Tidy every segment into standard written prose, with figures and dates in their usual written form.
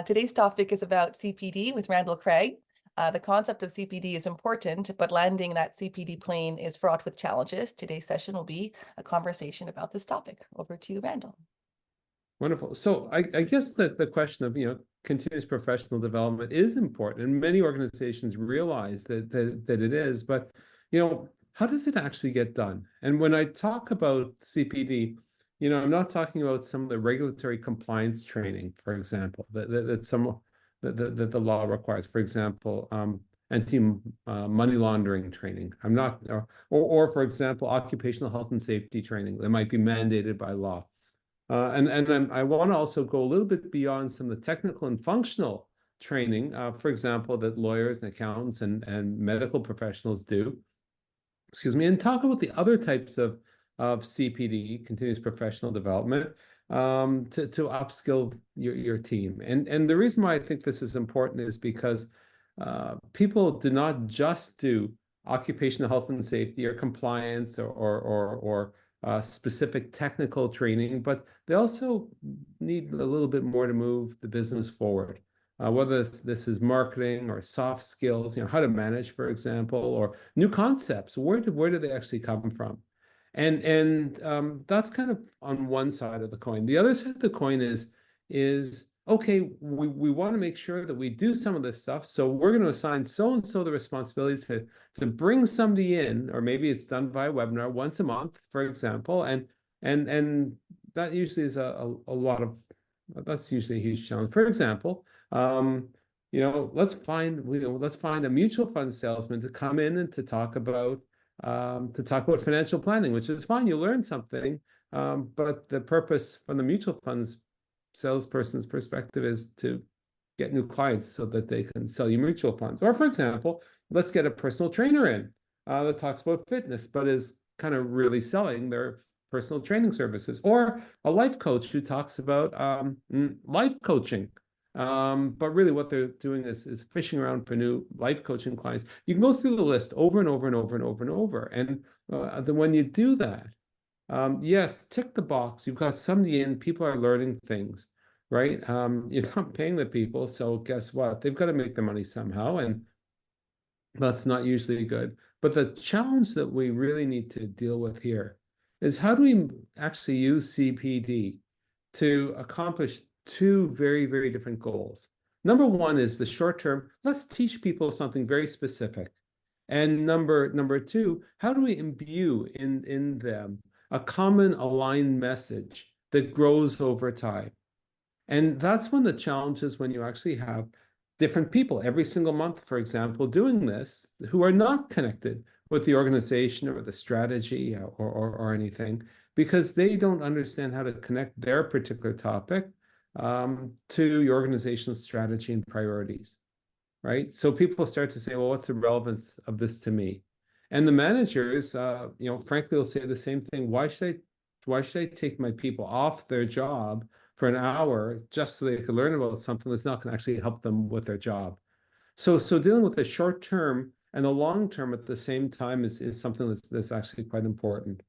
Today's topic is about CPD with Randall Craig. The concept of CPD is important, but landing that CPD plane is fraught with challenges. Today's session will be a conversation about this topic. Over to you, Randall. Wonderful. So I guess that the question of, continuous professional development is important, and many organizations realize that it is, but, how does it actually get done? And when I talk about CPD, I'm not talking about some of the regulatory compliance training, for example, that the law requires. For example, anti-money laundering training. I'm not, or for example, occupational health and safety training that might be mandated by law. I want to also go a little bit beyond some of the technical and functional training, for example, that lawyers and accountants and medical professionals do, and talk about the other types of CPD, continuous professional development, to upskill your team. And the reason why I think this is important is because people do not just do occupational health and safety or compliance or specific technical training, but they also need a little bit more to move the business forward. Whether this is marketing or soft skills, how to manage, for example, or new concepts. Where do they actually come from? And that's kind of on one side of the coin. The other side of the coin is okay, we want to make sure that we do some of this stuff. So we're going to assign so-and-so the responsibility to bring somebody in, or maybe it's done via webinar once a month, for example. And that usually is that's usually a huge challenge. For example, let's find a mutual fund salesman to come in and to talk about financial planning, which is fine. You learn something, but the purpose from the mutual funds salesperson's perspective is to get new clients so that they can sell you mutual funds. Or, for example, let's get a personal trainer in that talks about fitness, but is kind of really selling their personal training services, or a life coach who talks about life coaching. But really what they're doing is fishing around for new life coaching clients. You can go through the list over and over and over and over and over. And then when you do that, yes, tick the box. You've got somebody in, people are learning things, right? You're not paying the people, so guess what? They've got to make their money somehow, and that's not usually good. But the challenge that we really need to deal with here is, how do we actually use CPD to accomplish two very, very different goals? Number one is the short term. Let's teach people something very specific. And number two, how do we imbue in them a common aligned message that grows over time? And that's when the challenge is, when you actually have different people every single month, for example, doing this, who are not connected with the organization or the strategy or anything, because they don't understand how to connect their particular topic to your organization's strategy and priorities, right? So people start to say, well, what's the relevance of this to me? And the managers, frankly, will say the same thing. Why should I take my people off their job for an hour just so they could learn about something that's not going to actually help them with their job? So dealing with the short term and the long term at the same time is something that's actually quite important.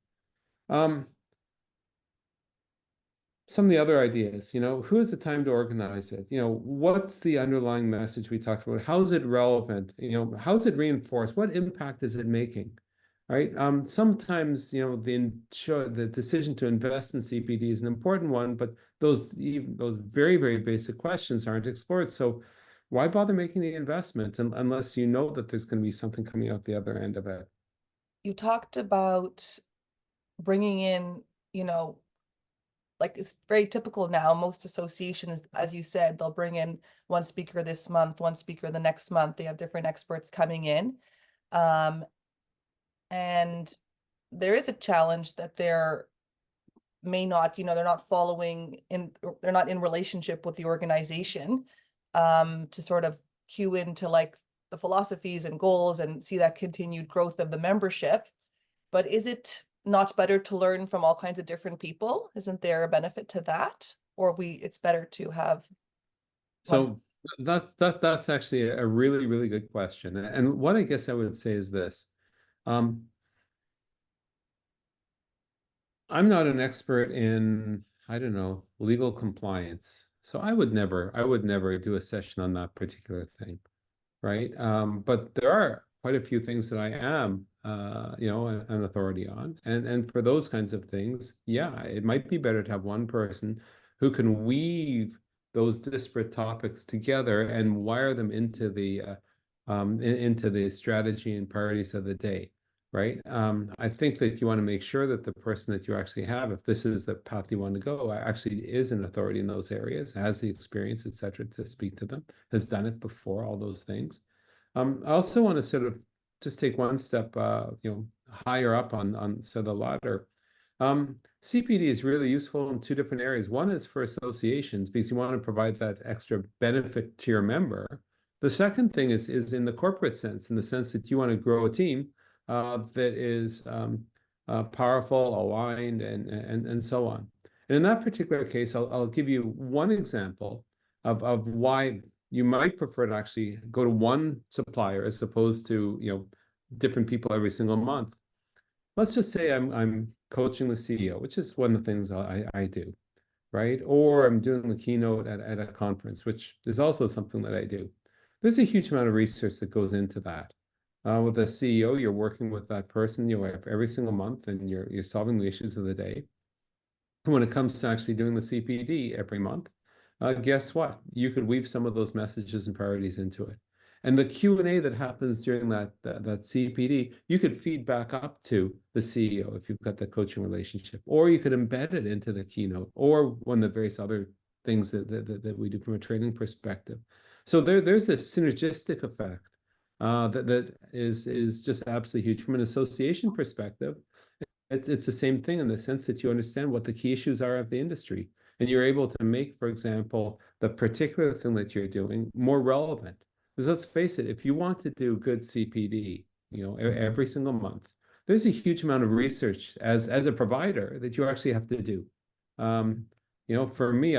Some of the other ideas, who has the time to organize it? What's the underlying message we talked about? How is it relevant? How is it reinforced? What impact is it making? Right? Sometimes, the decision to invest in CPD is an important one, but those very, very basic questions aren't explored. So why bother making the investment unless you know that there's going to be something coming out the other end of it? You talked about bringing in, like it's very typical now. Most associations, as you said, they'll bring in one speaker this month, one speaker the next month. They have different experts coming in. And there is a challenge that they're not in relationship with the organization to sort of cue into like the philosophies and goals and see that continued growth of the membership. But is it not better to learn from all kinds of different people? Isn't there a benefit to that? Or it's better to have one? So that's actually a really, really good question. And what I guess I would say is this. I'm not an expert in, I don't know, legal compliance. So I would never do a session on that particular thing, right? But there are quite a few things that I am, an authority on, and for those kinds of things, yeah, it might be better to have one person who can weave those disparate topics together and wire them into into the strategy and priorities of the day, right? I think that you want to make sure that the person that you actually have, if this is the path you want to go, actually is an authority in those areas, has the experience, etc., to speak to them, has done it before, all those things. I also want to sort of just take one step, higher up on sort of the ladder. CPD is really useful in two different areas. One is for associations because you want to provide that extra benefit to your member. The second thing is in the corporate sense, in the sense that you want to grow a team that is powerful, aligned, and so on. And in that particular case, I'll give you one example of why you might prefer to actually go to one supplier as opposed to, different people every single month. Let's just say I'm coaching the CEO, which is one of the things I do, right? Or I'm doing the keynote at a conference, which is also something that I do. There's a huge amount of research that goes into that. With a CEO, you're working with that person, every single month, and you're solving the issues of the day. And when it comes to actually doing the CPD every month, guess what? You could weave some of those messages and priorities into it. And the Q&A that happens during that CPD, you could feed back up to the CEO if you've got the coaching relationship, or you could embed it into the keynote, or one of the various other things that we do from a training perspective. So there's this synergistic effect that is just absolutely huge. From an association perspective, it's the same thing in the sense that you understand what the key issues are of the industry, and you're able to make, for example, the particular thing that you're doing more relevant. Because let's face it, if you want to do good CPD, every single month, there's a huge amount of research as a provider that you actually have to do. For me,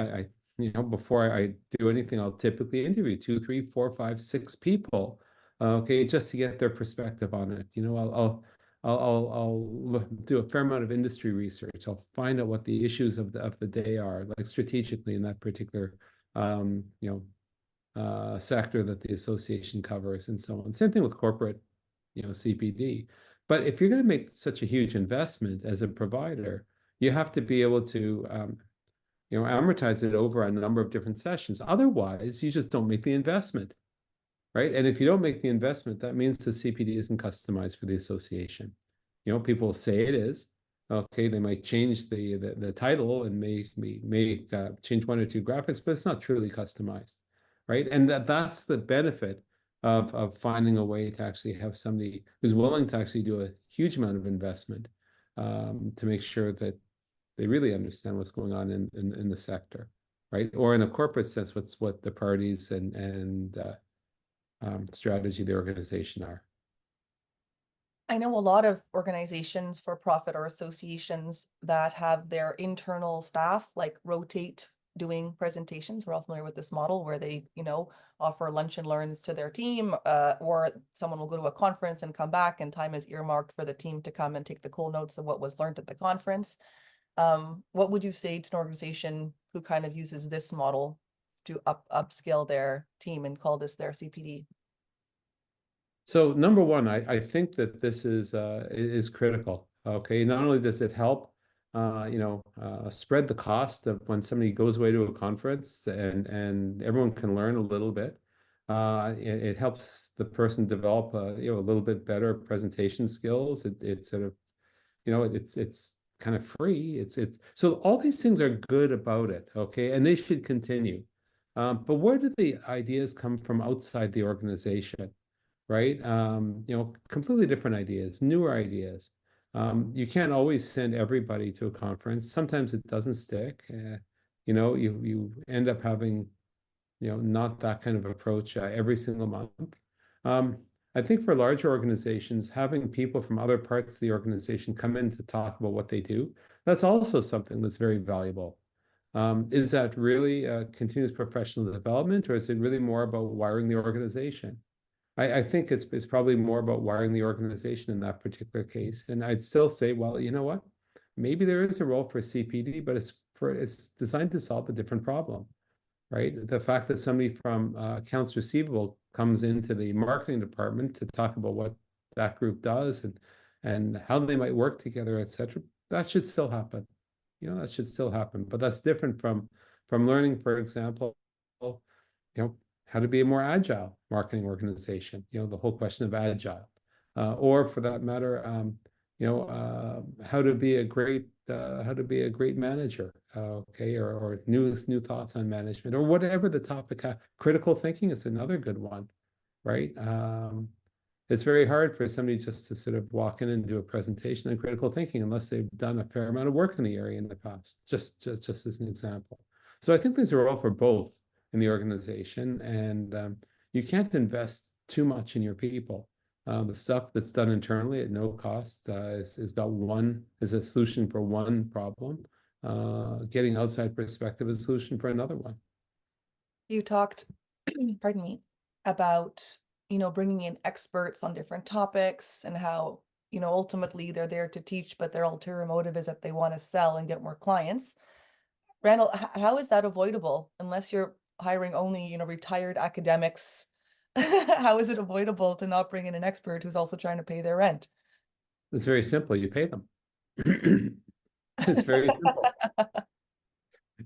before I do anything, I'll typically interview 2, 3, 4, 5, 6 people, okay, just to get their perspective on it. I'll do a fair amount of industry research. I'll find out what the issues of the day are, like strategically in that particular sector that the association covers, and so on. Same thing with corporate, CPD. But if you're going to make such a huge investment as a provider, you have to be able to amortize it over a number of different sessions. Otherwise, you just don't make the investment. Right. And if you don't make the investment, that means the CPD isn't customized for the association. People say it is. Okay, they might change the title and may change one or two graphics, but it's not truly customized. Right. And that's the benefit of finding a way to actually have somebody who's willing to actually do a huge amount of investment to make sure that they really understand what's going on in the sector. Right. Or in a corporate sense, what the parties and strategy of the organization are. I know a lot of organizations, for profit or associations, that have their internal staff like rotate doing presentations. We're all familiar with this model where they, offer lunch and learns to their team, or someone will go to a conference and come back, and time is earmarked for the team to come and take the cool notes of what was learned at the conference. What would you say to an organization who kind of uses this model to upscale their team and call this their CPD? So number one, I think that this is critical. Okay, not only does it help, spread the cost of when somebody goes away to a conference and everyone can learn a little bit. It helps the person develop a little bit better presentation skills. It's sort of, it's kind of free. It's so all these things are good about it. Okay, and they should continue. But where do the ideas come from outside the organization? Right? Completely different ideas, newer ideas. You can't always send everybody to a conference. Sometimes it doesn't stick. You end up having, not that kind of approach every single month. I think for larger organizations, having people from other parts of the organization come in to talk about what they do, that's also something that's very valuable. Is that really continuous professional development, or is it really more about wiring the organization? I think it's probably more about wiring the organization in that particular case. And I'd still say, well, you know what? Maybe there is a role for CPD, but it's designed to solve a different problem. right? The fact that somebody from accounts receivable comes into the marketing department to talk about what that group does and how they might work together, etc. That should still happen. That should still happen. But that's different from learning, for example, how to be a more agile marketing organization. The whole question of agile, or for that matter, how to be a great manager, okay, or new thoughts on management, or whatever the topic. Critical thinking is another good one, right? It's very hard for somebody just to sort of walk in and do a presentation on critical thinking unless they've done a fair amount of work in the area in the past, just as an example. So I think these are all for both in the organization, and you can't invest too much in your people. The stuff that's done internally at no cost is a solution for one problem. Getting outside perspective is a solution for another one. You talked, pardon me, about, bringing in experts on different topics and how, ultimately they're there to teach, but their ulterior motive is that they want to sell and get more clients. Randall, how is that avoidable unless you're hiring only, retired academics? How is it avoidable to not bring in an expert who's also trying to pay their rent? It's very simple. You pay them. It's very simple.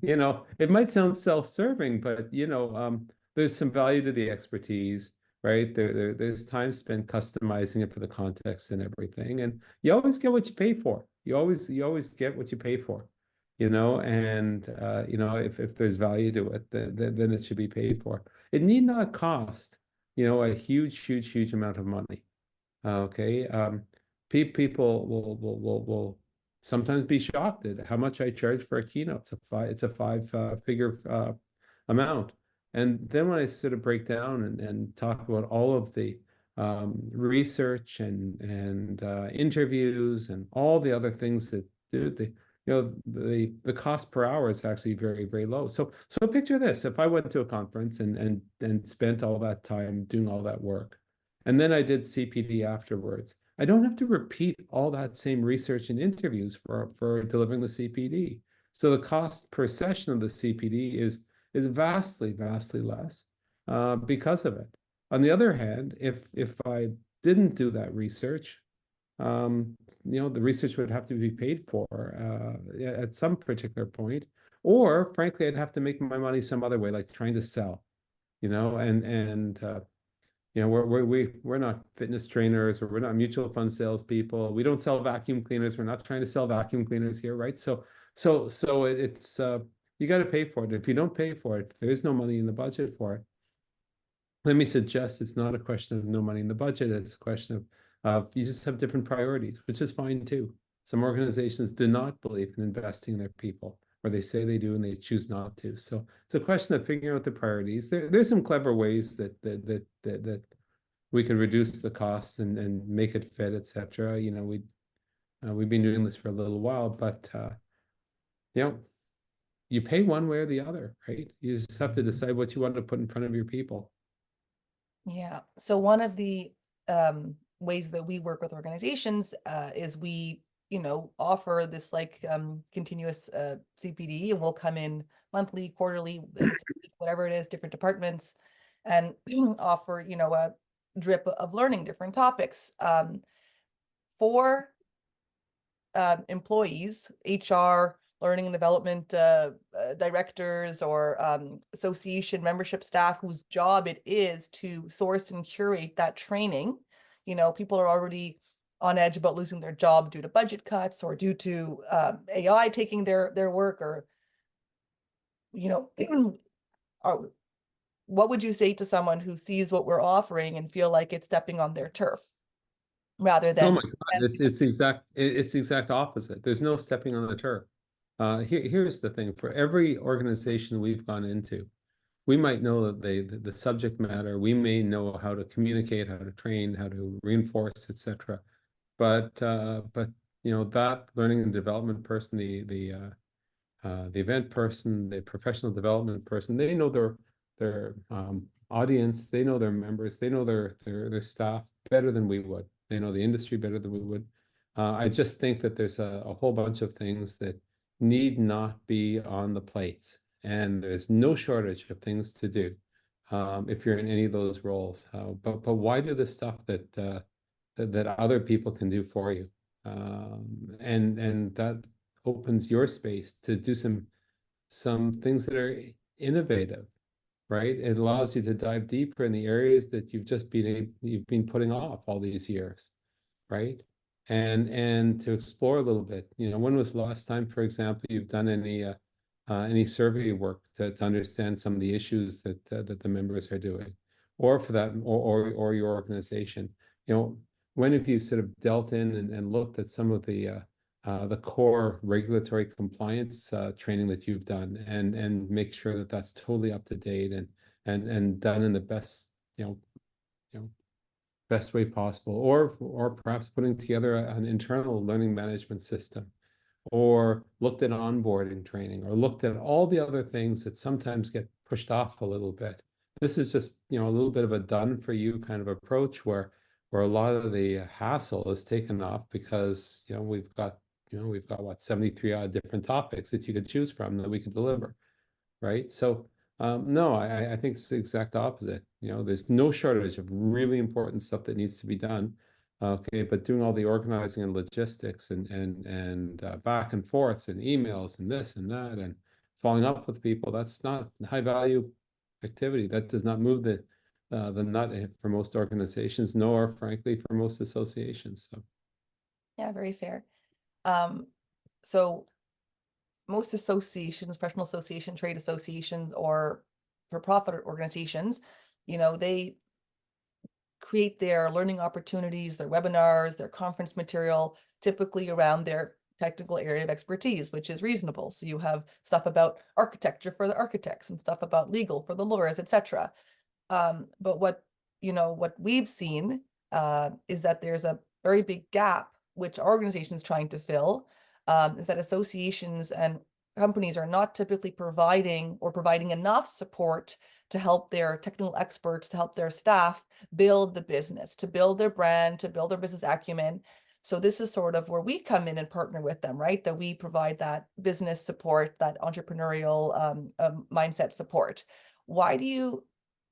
It might sound self-serving, but there's some value to the expertise, right? There's time spent customizing it for the context and everything, and you always get what you pay for. You always get what you pay for, and if there's value to it, then it should be paid for. It need not cost, a huge amount of money. Okay, people will sometimes be shocked at how much I charge for a keynote. It's a five figure amount. And then when I sort of break down and talk about all of the research and interviews and all the other things that do the cost per hour is actually very low. So picture this: if I went to a conference and spent all that time doing all that work, and then I did CPD afterwards, I don't have to repeat all that same research and interviews for delivering the CPD. So the cost per session of the CPD is vastly less because of it. On the other hand, if I didn't do that research, the research would have to be paid for at some particular point, or frankly, I'd have to make my money some other way, like trying to sell, and we're not fitness trainers, or we're not mutual fund salespeople. We don't sell vacuum cleaners. We're not trying to sell vacuum cleaners here, right? So it's you got to pay for it. If you don't pay for it, there is no money in the budget for it. Let me suggest it's not a question of no money in the budget. It's a question of you just have different priorities, which is fine too. Some organizations do not believe in investing in their people, or they say they do and they choose not to. So it's a question of figuring out the priorities. There's some clever ways that we can reduce the costs and make it fit, etc. We've been doing this for a little while, but you pay one way or the other, right? You just have to decide what you want to put in front of your people. Yeah. So one of the ways that we work with organizations is we, offer this continuous CPD, and we'll come in monthly, quarterly, whatever it is, different departments, and offer, a drip of learning different topics for employees, HR, learning and development directors, or association membership staff whose job it is to source and curate that training. People are already on edge about losing their job due to budget cuts or due to AI taking their work, or or what would you say to someone who sees what we're offering and feel like it's stepping on their turf rather Oh than? my God, it's the exact opposite. There's no stepping on the turf. Here's the thing: for every organization we've gone into, we might know that the subject matter, we may know how to communicate, how to train, how to reinforce, etc. But that learning and development person, the event person, the professional development person, they know their audience, they know their members, they know their staff better than we would. They know the industry better than we would. I just think that there's a whole bunch of things that need not be on the plates. and there's no shortage of things to do if you're in any of those roles. But why do the stuff that other people can do for you? And that opens your space to do some things that are innovative, right? It allows you to dive deeper in the areas that you've been putting off all these years, right? And to explore a little bit. When was the last time, for example, you've done any survey work to understand some of the issues that the members are doing, or for that, or your organization? When have you sort of dealt in and looked at some of the core regulatory compliance training that you've done, and make sure that that's totally up to date and done in the best you know best way possible, or perhaps putting together an internal learning management system, or looked at onboarding training, or looked at all the other things that sometimes get pushed off a little bit. This is just a little bit of a done for you kind of approach, where a lot of the hassle is taken off, because we've got what, 73 odd different topics that you could choose from that we could deliver, right? So no, I think it's the exact opposite. There's no shortage of really important stuff that needs to be done. Okay, but doing all the organizing and logistics and back and forths and emails and this and that and following up with people, that's not high value activity. That does not move the nut for most organizations, nor frankly for most associations. So Yeah, very fair. So most associations, professional association, trade associations, or for-profit organizations, they create their learning opportunities, their webinars, their conference material, typically around their technical area of expertise, which is reasonable. So you have stuff about architecture for the architects and stuff about legal for the lawyers, etc. But what we've seen is that there's a very big gap which our organization is trying to fill, is that associations and companies are not typically providing enough support to help their technical experts, to help their staff build the business, to build their brand, to build their business acumen. So this is sort of where we come in and partner with them, right? That we provide that business support, that entrepreneurial mindset support. Why do you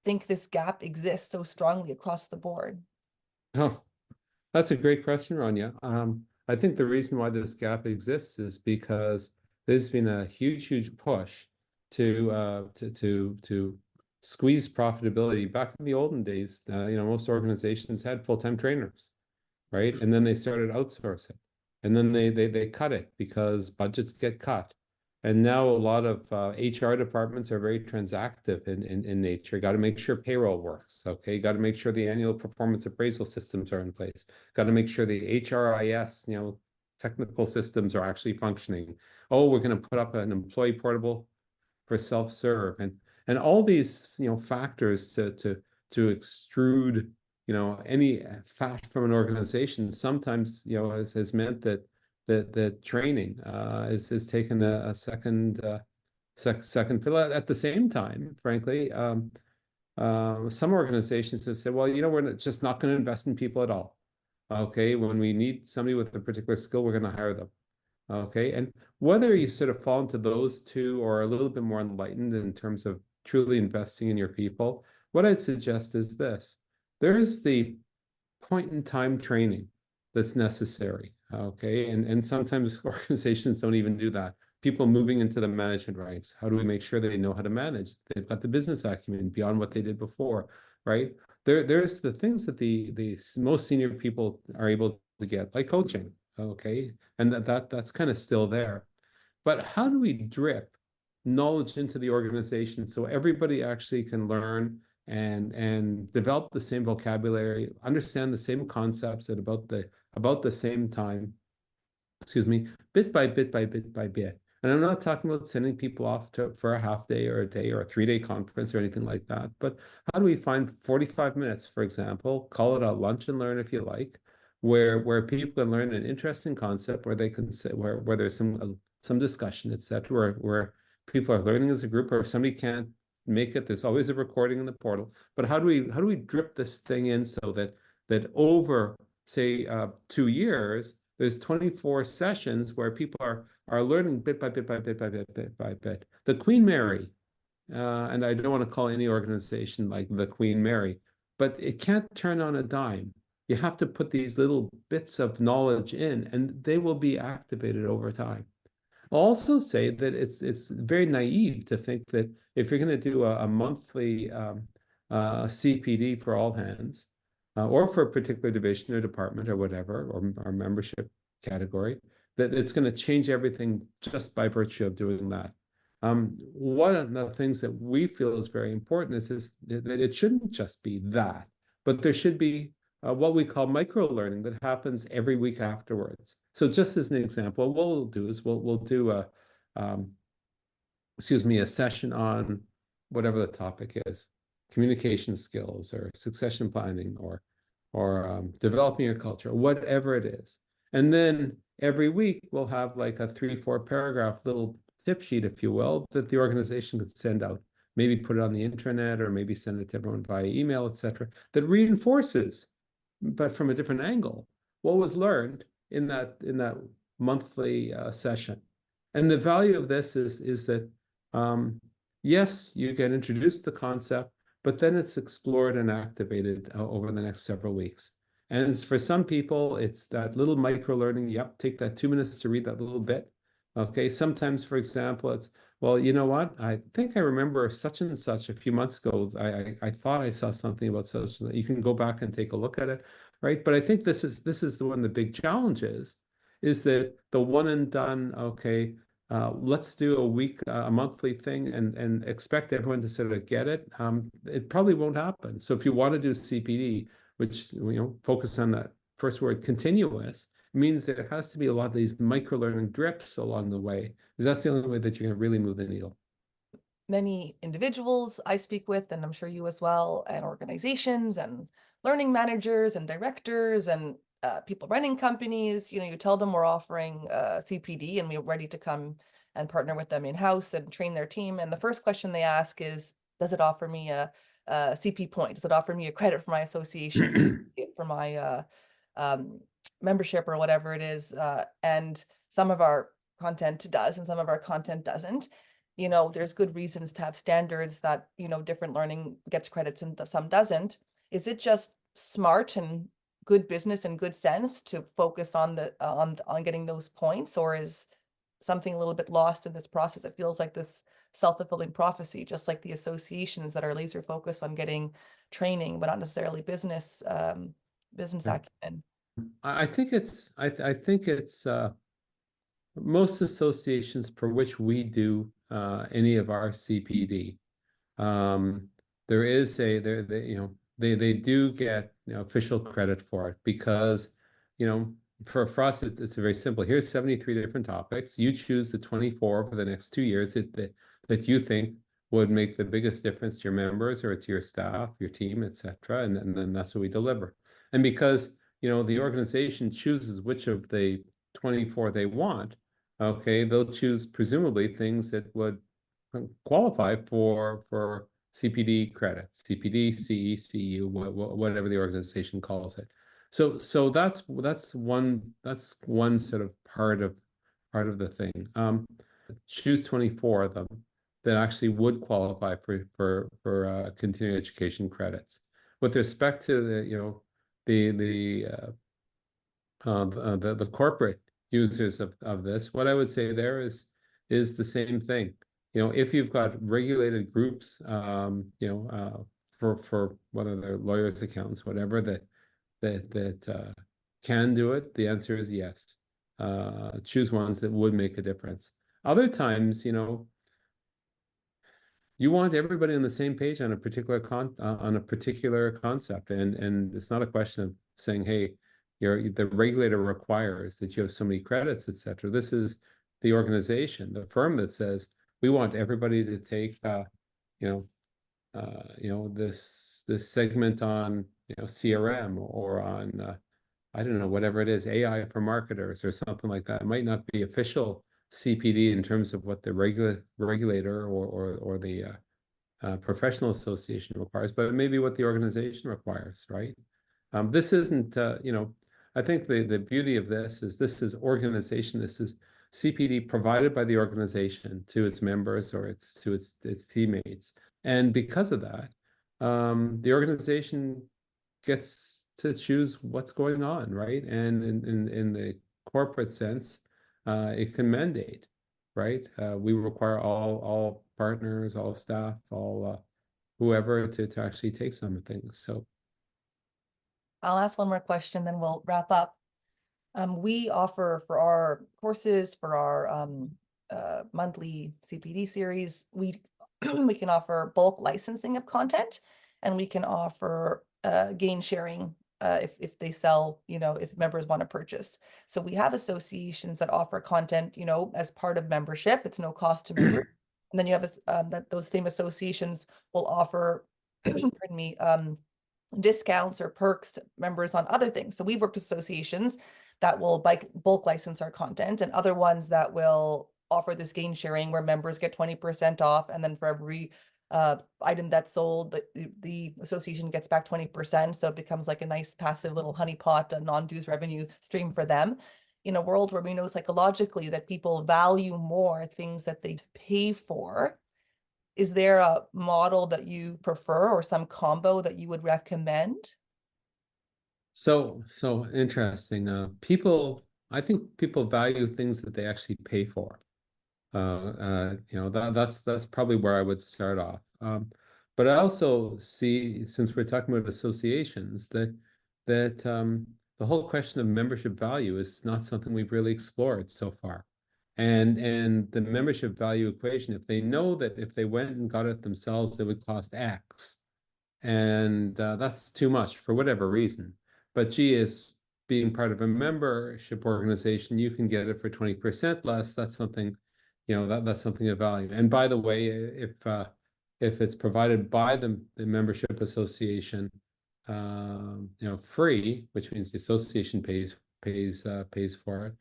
think this gap exists so strongly across the board? oh, that's a great question, Rania. I think the reason why this gap exists is because there's been a huge push to squeeze profitability. Back in the olden days, most organizations had full-time trainers, right? And then they started outsourcing, and then they cut it because budgets get cut. And now a lot of HR departments are very transactive in nature. Got to make sure payroll works. Okay, got to make sure the annual performance appraisal systems are in place. Got to make sure the HRIS, technical systems are actually functioning. Oh, we're going to put up an employee portable for self-serve, and all these factors to extrude any fat from an organization sometimes has meant that training is taken a second fill. At the same time, frankly, some organizations have said, well, we're just not going to invest in people at all. Okay, when we need somebody with a particular skill, we're going to hire them. Okay, and whether you sort of fall into those two or a little bit more enlightened in terms of truly investing in your people, what I'd suggest is this: there's the point in time training that's necessary. Okay, and sometimes organizations don't even do that. People moving into the management ranks, how do we make sure they know how to manage? They've got the business acumen beyond what they did before, right? There's the things that the most senior people are able to get, like coaching. Okay, and that's kind of still there. But how do we drip knowledge into the organization so everybody actually can learn and develop the same vocabulary, understand the same concepts at about the same time, excuse me, bit by bit by bit by bit. And I'm not talking about sending people off for a half day or a day or a 3-day conference or anything like that. But how do we find 45 minutes, for example, call it a lunch and learn if you like, where people can learn an interesting concept, where they can sit, where there's some discussion, etc., where people are learning as a group, or if somebody can't make it, there's always a recording in the portal. But how do we drip this thing in so that over, say, 2 years, there's 24 sessions where people are learning bit by bit by bit by bit by bit. the Queen Mary, and I don't want to call any organization like the Queen Mary, but it can't turn on a dime. You have to put these little bits of knowledge in, and they will be activated over time. I'll also say that it's very naive to think that if you're going to do a monthly CPD for all hands, or for a particular division or department or whatever, or membership category, that it's going to change everything just by virtue of doing that. One of the things that we feel is very important is that it shouldn't just be that, but there should be what we call micro learning that happens every week afterwards. So just as an example, what we'll do is we'll do um, a session on whatever the topic is, communication skills or succession planning or developing your culture, whatever it is. And then every week we'll have like a 3-4 paragraph little tip sheet, if you will, that the organization could send out, maybe put it on the intranet or maybe send it to everyone via email, etc., that reinforces, but from a different angle, what was learned in that monthly session. And the value of this is that yes, you get introduced to the concept, but then it's explored and activated over the next several weeks. And for some people, it's that little micro learning. Yep, take that 2 minutes to read that little bit. Okay, sometimes, for example, it's, well, you know what? I think I remember such and such a few months ago. I thought I saw something about such that you can go back and take a look at it, right? But I think this is the one of the big challenges is that the one and done. Okay, let's do a monthly thing and expect everyone to sort of get it. It probably won't happen. So if you want to do CPD, which focus on that first word, continuous, means there has to be a lot of these micro learning drips along the way, because that's the only way that you're going to really move the needle. Many individuals I speak with, and I'm sure you as well, and organizations and learning managers and directors and people running companies, you tell them we're offering CPD and we're ready to come and partner with them in-house and train their team. And the first question they ask is, does it offer me a CP point? Does it offer me a credit for my association, for my membership or whatever it is? And some of our content does and some of our content doesn't. There's good reasons to have standards that, different learning gets credits and some doesn't. Is it just smart and good business and good sense to focus on the on getting those points, or is something a little bit lost in this process? It feels like this self-fulfilling prophecy, just like the associations that are laser focused on getting training, but not necessarily business acumen. I think it's most associations for which we do any of our CPD. There is they do get official credit for it because for us it's very simple. Here's 73 different topics. You choose the 24 for the next 2 years that you think would make the biggest difference to your members or to your staff, your team, etc. And then that's what we deliver. And because the organization chooses which of the 24 they want, okay, they'll choose presumably things that would qualify for CPD credits, CPD, CE, CU, whatever the organization calls it. So that's one sort of part of the thing. Choose 24 of them that actually would qualify for continuing education credits. With respect to the corporate users of this, what I would say there is the same thing. If you've got regulated groups, for whether they're lawyers, accountants, whatever, that can do it, the answer is yes. Choose ones that would make a difference. Other times, you want everybody on the same page on a particular concept, and it's not a question of saying, hey, the regulator requires that you have so many credits, etc. This is the organization, the firm that says we want everybody to take this segment on CRM or on I don't know, whatever it is, AI for marketers or something like that. It might not be official CPD in terms of what the regulator or the professional association requires, but maybe what the organization requires, right? This isn't, I think the beauty of this is organization. This is CPD provided by the organization to its members or its teammates. And because of that, the organization gets to choose what's going on, right? And in the corporate sense, it can mandate, right? We require all partners, all staff, all whoever to actually take some things. So I'll ask one more question, then we'll wrap up. We offer for our courses, for our monthly CPD series, we we can offer bulk licensing of content, and we can offer gain sharing if they sell, if members want to purchase. So we have associations that offer content, as part of membership. It's no cost to members. And then you have that those same associations will offer, pardon me, discounts or perks to members on other things. So we've worked with associations that will bulk license our content, and other ones that will offer this gain sharing where members get 20% off, and then for every item that's sold, the association gets back 20%. So it becomes like a nice passive little honeypot, a non-dues revenue stream for them. In a world where we know psychologically that people value more things that they pay for, is there a model that you prefer or some combo that you would recommend? so interesting. I think people value things that they actually pay for. That's probably where I would start off. But I also see, since we're talking about associations, that the whole question of membership value is not something we've really explored so far. And the membership value equation, if they know that if they went and got it themselves, it would cost X, and that's too much for whatever reason. But gee, as being part of a membership organization, you can get it for 20% less. That's something, that's something of value. And by the way, if it's provided by the membership association, free, which means the association pays for it,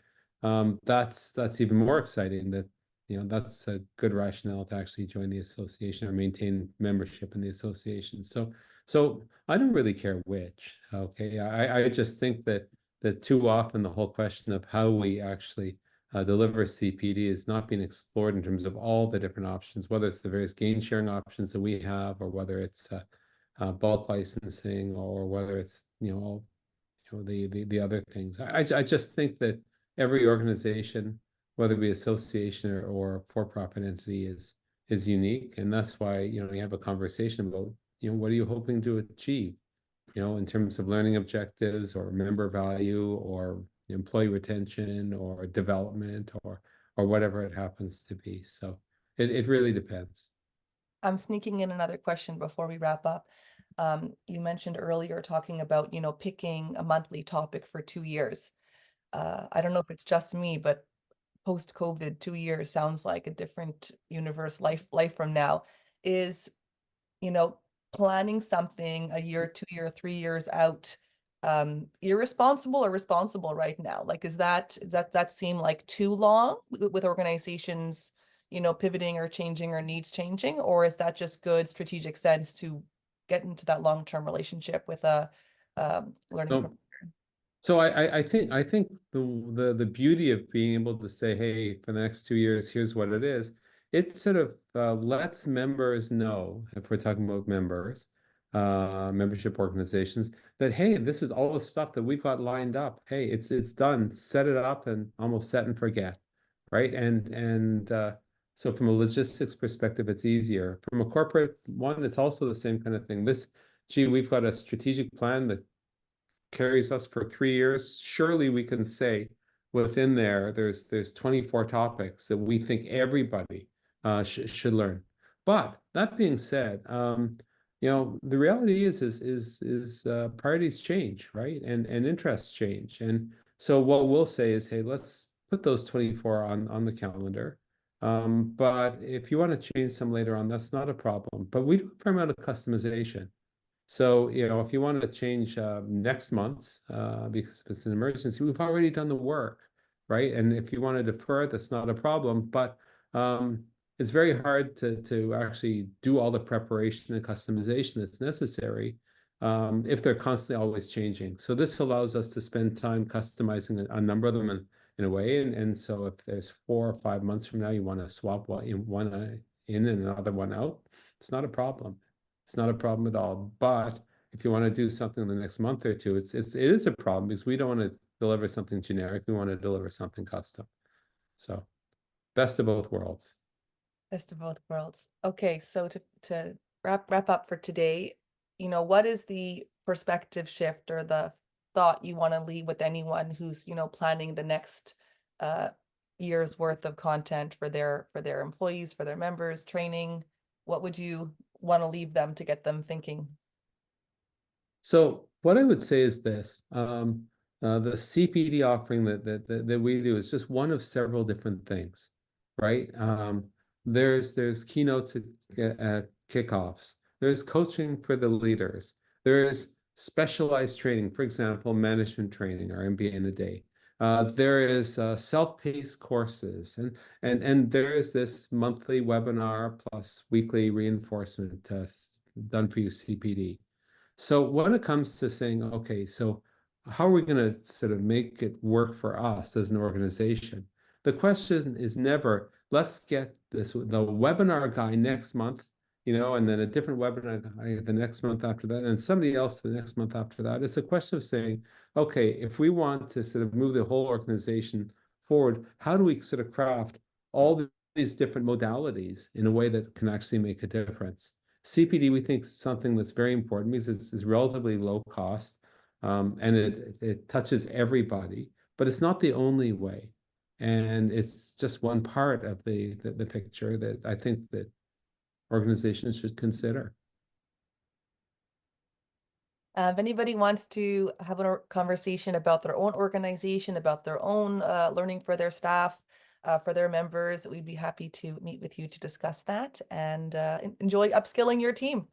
that's even more exciting. That's a good rationale to actually join the association or maintain membership in the association. So I don't really care which. Okay, I just think that too often the whole question of how we actually deliver CPD is not being explored in terms of all the different options, whether it's the various gain sharing options that we have, or whether it's bulk licensing, or whether it's the other things. I just think that every organization, whether it be association or for-profit entity, is unique, and that's why you have a conversation about what are you hoping to achieve, in terms of learning objectives or member value or employee retention or development or whatever it happens to be. So it really depends. I'm sneaking in another question before we wrap up. You mentioned earlier talking about, picking a monthly topic for 2 years. I don't know if it's just me, but post-COVID, 2 years sounds like a different universe, life from now. Is, planning something a year, 2 year, 3 years out, irresponsible or responsible right now? Like, does that seem like too long with organizations, pivoting or changing or needs changing, or is that just good strategic sense to get into that long-term relationship with a learning So, so I think the beauty of being able to say, hey, for the next 2 years, here's what it is. It sort of lets members know, if we're talking about members, membership organizations, that hey, this is all the stuff that we've got lined up. Hey, it's done. Set it up and almost set and forget, right? And so from a logistics perspective, it's easier. From a corporate one, it's also the same kind of thing. Gee, we've got a strategic plan that carries us for 3 years. Surely we can say within there's 24 topics that we think everybody should learn. But that being said, the reality is priorities change, right? And interests change. And so what we'll say is, hey, let's put those 24 on the calendar. But if you want to change some later on, that's not a problem. But we do a fair amount of customization. So, if you wanted to change next month's, because if it's an emergency, we've already done the work, right? And if you want to defer, that's not a problem. But it's very hard to actually do all the preparation and customization that's necessary if they're constantly always changing. So this allows us to spend time customizing a number of them. in a way. And so if there's 4 or 5 months from now, you want to swap one in and another one out, it's not a problem. It's not a problem at all. But if you want to do something in the next month or two, it is a problem because we don't want to deliver something generic. We want to deliver something custom. So best of both worlds. Best of both worlds. Okay, so to wrap up for today, what is the perspective shift or the thought you want to leave with anyone who's, planning the next year's worth of content for their employees, for their members, training? What would you want to leave them to get them thinking? So what I would say is this, the CPD offering that we do is just one of several different things, right? There's keynotes at kickoffs. There's coaching for the leaders. There's specialized training, for example, management training or MBA in a day. There is self-paced courses, and there is this monthly webinar plus weekly reinforcement done for you CPD. So when it comes to saying, okay, so how are we going to sort of make it work for us as an organization? The question is never, let's get the webinar guy next month, and then a different webinar guy the next month after that, and somebody else the next month after that. It's a question of saying, okay, if we want to sort of move the whole organization forward, how do we sort of craft all these different modalities in a way that can actually make a difference? CPD, we think, is something that's very important because it's relatively low cost, and it touches everybody, but it's not the only way. And it's just one part of the picture that I think that organizations should consider. If anybody wants to have a conversation about their own organization, about their own learning for their staff, for their members, we'd be happy to meet with you to discuss that and enjoy upskilling your team.